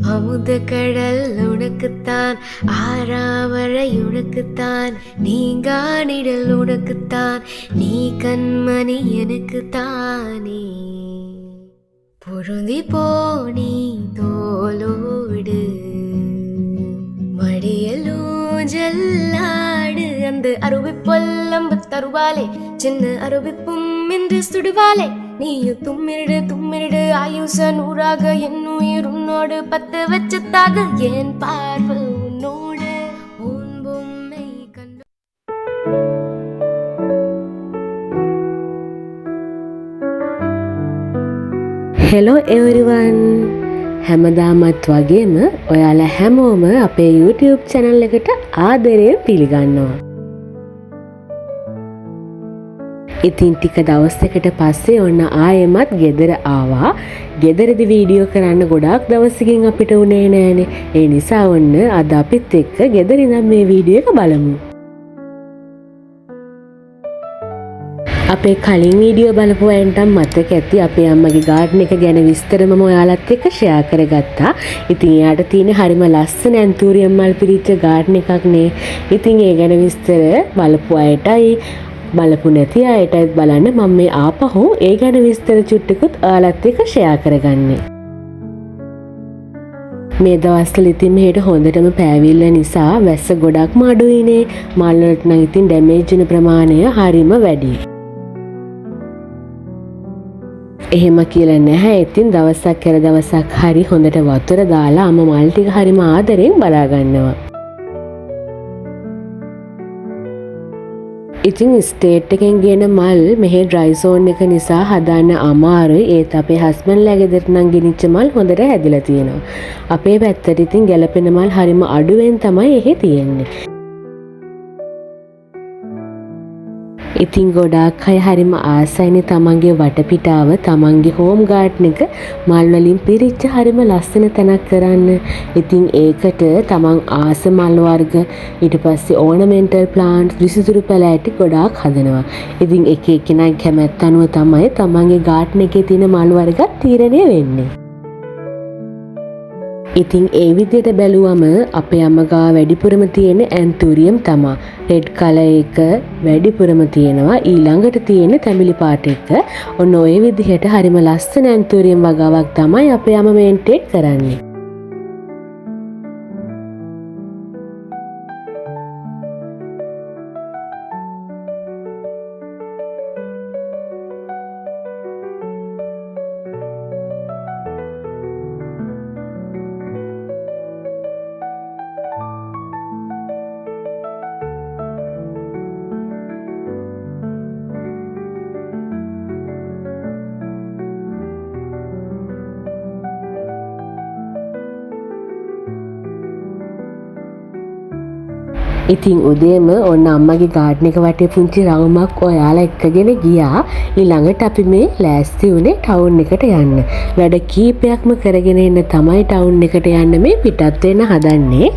அமுத கடல் உனக்குத்தான், ஆறாவரை உனக்குத்தான், நீங்கானிடல் உனக்குத்தான், நீ கண்மணி எனக்குத்தானே. பொருந்தி போனி தோலோடு மடியலூஞ்சல்லாடு, அந்த அருவி பொல்லம்பு தருவாளே, சின்ன அருவிப்பும் என்று சுடுவாளே. நீயும் தும்மிடு தும்மிடு ஆயுச நூறாக, என் உயிர் உன்னோடு பத்து வச்சத்தாக, என் பார்வை உன்னோடு உன் பொம்மை கண்டு. හෙලෝ එවරිවන් හැමදාමත් වගේම ඔයාලා හැමෝම අපේ YouTube channel එකට ආදරයෙන් පිළිගන්නවා. ඉතින් ටික දවසකට පස්සේ ඔන්න ආයෙමත් ගෙදර ආවා. ගෙදරදි වීඩියෝ කරන්න ගොඩාක් දවසකින් අපිට උනේ නෑනේ. ඒ නිසා ඔන්න අද අපිත් එක්ක ගෙදර ඉඳන් මේ වීඩියෝ එක බලමු. අපේ කලින් වීඩියෝ බලපු අයන්ට මතක ඇති අපේ අම්මගේ ගාඩන් එක ගැන විස්තර මම ඔයාලත් එක්ක ෂෙයා කරගත්තා. ඉතින් එයාට තියෙන හරිම ලස්සන ඇන්තූරියම් මල් පිරිච්ච ගාඩන් එකක් නේ. ඉතින් ඒ ගැන විස්තර බලපු අයටයි බලපු නැති අයටත් බලන්න මම මේ ආපහු ඒ ගැන විස්තර චුට්ටකුත් ඔයාලත් එක්ක ෂෙයා කරගන්නේ. මේ දවස්වල ඉතින් මෙහෙට හොඳටම පෑවිල්ල නිසා වැස්ස ගොඩක්ම අඩුයිනේ. මල් වලට නම් ඉතින් ඩැමේජ් වෙන ප්‍රමාණය හරිම වැඩි. එහෙම කියලා නැහැ. ඉතින් දවසක් කර දවසක් හරි හොඳට වතුර දාලා අම්ම මල් ටික හරිම ආදරෙන් බලා ගන්නවා. ඉතින් ස්ටේට් එකෙන් ගෙන මල් මෙහි ඩ්‍රයි සෝන් එක නිසා හදාන්න අමාරුයි. ඒත් අපේ හස්බන්ඩ්ලා ගෙදරට නම් ගෙනිච්ච මල් හොඳට හැදිලා තියෙනවා. අපේ පැත්තට ඉතින් ගැලපෙන මල් හරිම අඩුවෙන් තමයි එහි තියෙන්නේ. ඉතින් ගොඩාක් අය හරිම ආසයිනේ තමන්ගේ වටපිටාව තමන්ගේ හෝම් ගාඩන් එක මල් වලින් පිරිච්ච හරිම ලස්සන තැනක් කරන්න. ඉතින් ඒකට තමන් ආස මල් වර්ග ඊට පස්සේ ඕනමෙන්ටල් ප්ලාන්ට්ස් විසිතුරු පැලෑටි ගොඩාක් හදනවා. ඉතින් එක එක්කෙනාගේ කැමැත්ත අනුව තමයි තමන්ගේ ගාඩන් එකේ තියෙන මල් වර්ග තීරණය වෙන්නේ. ඉතින් ඒ විදිහට බැලුවම අපේ අම්මා වැඩිපුරම තියෙන ඇන්තූරියම් තමයි. රෙඩ් කලර් එක වැඩිපුරම තියෙනවා. ඊළඟට තියෙන තැඹිලි පාට එක. ඔන්න ඔය විදිහට හරිම ලස්සන ඇන්තූරියම් වගාවක් තමයි අපේ අම්මා මේන්ටේන් කරන්නේ. ඉතින් උදේම ඔන්න අම්මගේ ගාඩන් එක වටේ පුංචි රවුමක් ඔයාලා එක්කගෙන ගියා. ඊළඟට අපි මේ ලෑස්ති වුණේ ටවුන් එකට යන්න. වැඩ කීපයක්ම කරගෙන එන්න තමයි ටවුන් එකට යන්න මේ පිටත් වෙන්න හදන්නේ.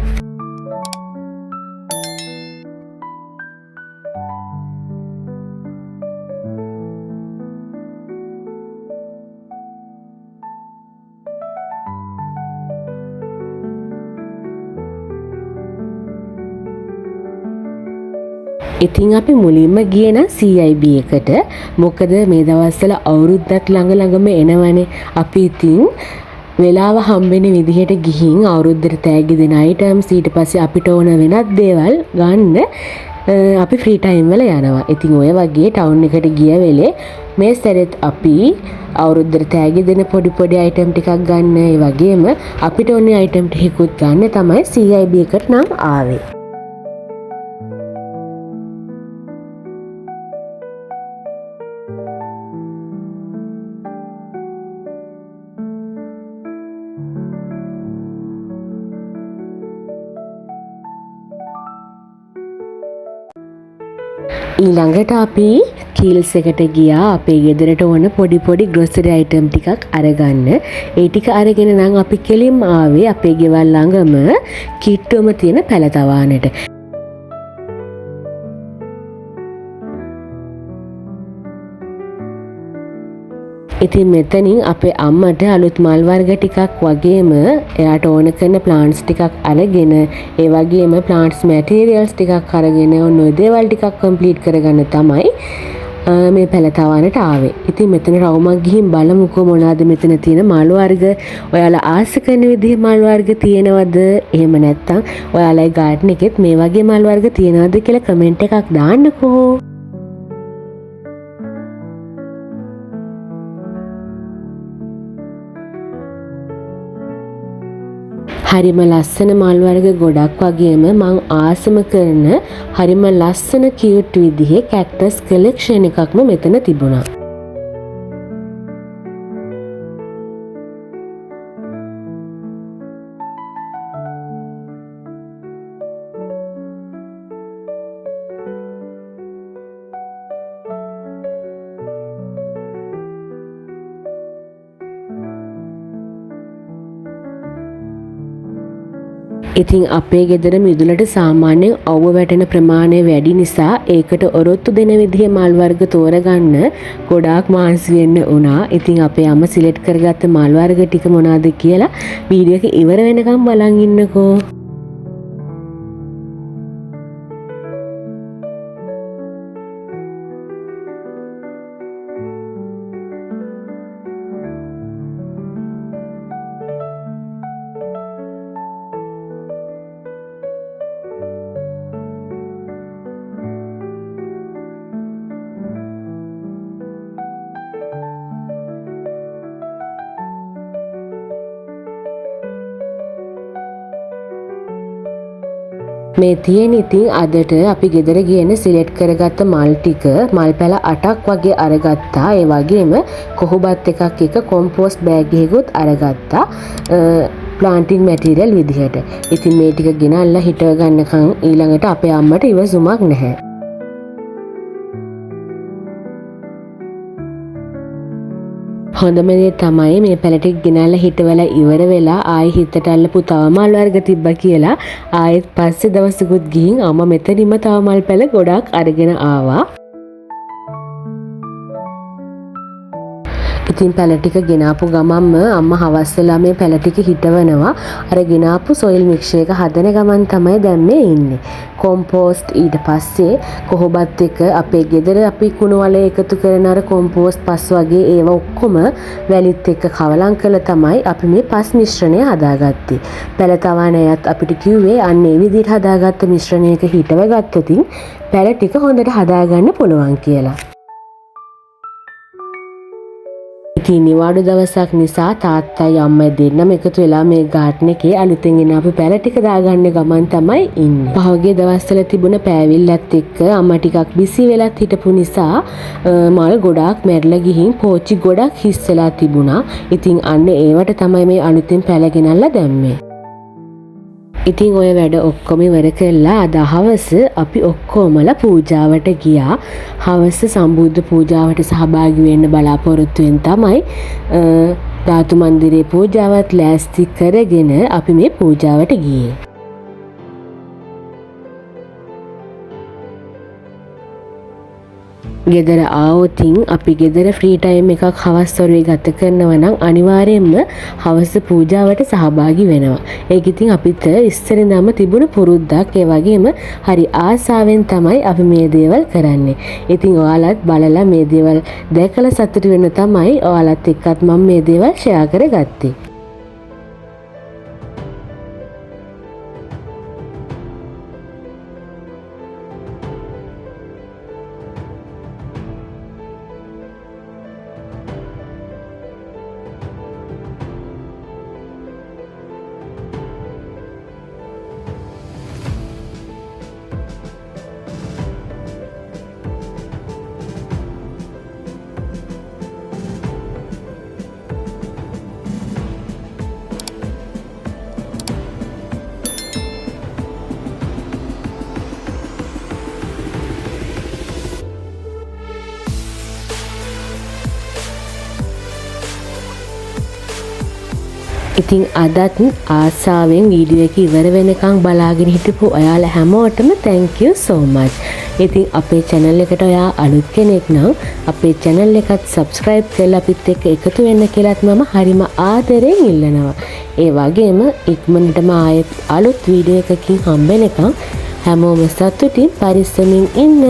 ඉතින් අපි මුලින්ම ගියේ නම් CIB එකට. මොකද මේ දවස්වල අවුරුද්දක් ළඟම එනවනේ. අපි ඉතින් වෙලාව හම්බෙන විදිහට ගිහින් අවුරුද්දට තෑගි දෙන අයිටම්ස් ඊට පස්සේ අපිට ඕන වෙනත් දේවල් ගන්න අපි ෆ්‍රී ටයිම් වල යනවා. ඉතින් ඔය වගේ ටවුන් එකට ගිය වෙලේ මේ සැරේත් අපි අවුරුද්දට තෑගි දෙන පොඩි අයිටම් ටිකක් ගන්න. ඒ වගේම අපිට ඕනේ අයිටම් ටිකකුත් ගන්න තමයි CIB එකට නම් ආවේ. ඊළඟට අපි කීල්ස් එකට ගියා. අපේ ගෙදරට ඕන පොඩි ග්‍රොසරි අයිටම් ටිකක් අරගන්න. ඒ ටික අරගෙන නම් අපි කෙලින්ම ආවේ අපේ ගෙවල් ළඟම කිට්ටුවම තියෙන පැලතවානට. ඉතින් මෙතනින් අපේ අම්මට අලුත් මල් වර්ග ටිකක් වගේම එයාට ඕන කරන ප්ලාන්ට්ස් ටිකක් අරගෙන ඒ වගේම ප්ලාන්ට්ස් මැටීරියල්ස් ටිකක් අරගෙන ඔන්න ඔය දේවල් ටිකක් කම්ප්ලීට් කරගන්න තමයි මේ පැලතවන්නට ආවේ. ඉතින් මෙතන රවුමක් ගිහින් බලමුකෝ මොනවාද මෙතන තියෙන මල් වර්ග. ඔයාලා ආස කරන විදිහේ මල් වර්ග තියෙනවද? එහෙම නැත්නම් ඔයාලගේ ගාඩන් එකෙත් මේ වගේ මල් වර්ග තියෙනවද කියලා කමෙන්ට් එකක් දාන්නකෝ. හරිම ලස්සන මල් වර්ග ගොඩක් වගේම මං ආසම කරන හරිම ලස්සන කියුට් විදිහේ කැක්ටස් කලෙක්ෂන් එකක්ම මෙතන තිබුණා. ඉතින් අපේ ගෙදර මිදුලට සාමාන්‍යයෙන් අවුව වැටෙන ප්‍රමාණය වැඩි නිසා ඒකට ඔරොත්තු දෙන විදිහේ මල් වර්ග තෝරගන්න ගොඩාක් මහන්සි වෙන්න වුණා. ඉතින් අපේ අම්ම සිලෙක්ට් කරගත්ත මල් වර්ග ටික මොනවාද කියලා වීඩියෝ එක ඉවර වෙනකම් බලන් ඉන්නකෝ. මේ තියෙන ඉතින් අදට අපි ගෙදර ගියන සිලෙක්ට් කරගත්ත මල් ටික මල් පැල 8ක් වගේ අරගත්තා. ඒ වගේම කොහොබත් එකක් එක කොම්පෝස්ට් බෑග් එකකුත් අරගත්තා ප්ලාන්ටින් මැටීරියල් විදිහට. ඉතින් මේ ටික ගෙනල්ලා හිටව ගන්නකම් ඊළඟට අපේ අම්මට ඉවසුමක් නැහැ. හොඳම දේ තමයි මේ පැල ටික ගෙනල්ලා හිටවලා ඉවර වෙලා ආයෙ හිතට අල්ලපු තව මල් වර්ග තිබ්බා කියලා ආයෙත් පස්සේ දවසකුත් ගිහින් අම්මා මෙතනින්ම තව මල් පැල ගොඩක් අරගෙන ආවා. ඉතින් පැල ටික ගෙනාපු ගමන්ම අම්මා හවස් වෙලා මේ පැල ටික හිටවනවා. අර ගෙනාපු සොයිල් මික්ස්චර් එක හදන ගමන් තමයි දැන් මේ ඉන්නේ. කොම්පෝස්ට් ඊට පස්සේ කොහොබත් එක අපේ ගෙදර අපි කුණු වලේ එකතු කරන අර කොම්පෝස්ට් පස් වගේ ඒවා ඔක්කොම වැලිත් එක්ක කවලම් කරලා තමයි අපි මේ පස් මිශ්‍රණය හදාගත්තේ. පැල තවණයත් අපිට කිව්වේ අන්න ඒ විදිහට හදාගත්ත මිශ්‍රණයක හිටව ගත්තොතින් පැල ටික හොඳට හදාගන්න පුළුවන් කියලා. ඉතින් නිවාඩු දවසක් නිසා තාත්තයි අම්මයි දෙන්නම එකතු වෙලා මේ ගාඩන් එකේ අලුතෙන් එන අපි පැල ටික දාගන්න ගමන් තමයි ඉන්නේ. පහුගිය දවස්වල තිබුණ පෑවිල්ලත් එක්ක අම්මා ටිකක් බිසි වෙලත් හිටපු නිසා මල් ගොඩාක් මැරිලා ගිහින් පෝච්චි ගොඩක් හිස් වෙලා තිබුණා. ඉතින් අන්න ඒවට තමයි මේ අලුතෙන් පැල ගෙනල්ලා දැම්මේ. ඉතින් ඔය වැඩ ඔක්කොම ඉවර කරලා අද හවස අපි ඔක්කොමලා පූජාවට ගියා. හවස සම්බුද්ධ පූජාවට සහභාගී වෙන්න බලාපොරොත්තු වෙන තමයි ධාතු මන්දිරේ පූජාවත් ලෑස්ති කරගෙන අපි මේ පූජාවට ගියේ. ගෙදර ආවොතින් අපි ගෙදර ෆ්‍රී ටයිම් එකක් හවස් වරුවේ ගත කරනවා නම් අනිවාර්යයෙන්ම හවස පූජාවට සහභාගී වෙනවා. ඒක ඉතින් අපිට ඉස්සර ඉඳන්ම තිබුණු පුරුද්දක්. ඒ වගේම හරි ආසාවෙන් තමයි අපි මේ දේවල් කරන්නේ. ඉතින් ඔයාලත් බලලා මේ දේවල් දැකලා සතුටු වෙන්න තමයි ඔයාලත් එක්කත් මම මේ දේවල් ෂෙයා කරගත්තේ. ඉතින් අදත් ආසාවෙන් වීඩියෝ එක ඉවර වෙනකන් බලාගෙන හිටපු ඔයාලා හැමෝටම thank you so much. ඉතින් අපේ channel එකට ඔයා අලුත් කෙනෙක් නම් අපේ channel එකත් subscribe කරලා අපිත් එක්ක එකතු වෙන්න කියලාත් මම හරිම ආදරෙන් ඉල්ලනවා. ඒ වගේම ඉක්මනටම ආයෙත් අලුත් වීඩියෝ එකකින් හම්බෙනකන් හැමෝම සතුටින් පරිස්සමින් ඉන්න.